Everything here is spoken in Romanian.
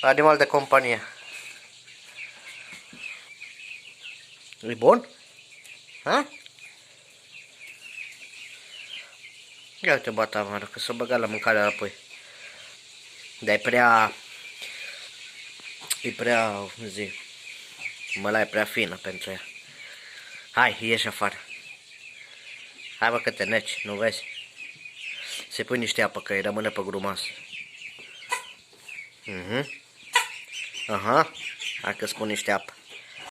Animal de companie. E bun? Ha? Ia uite bata amară, că s-o băga la mâncare înapoi. Dar e prea, cum zic, măla e prea fină pentru ea. Hai, ieși afară. Hai bă că te neci, nu vezi? Se pui niște apă, că îi rămâne pe grumas. Aha, hai că spun niște apă.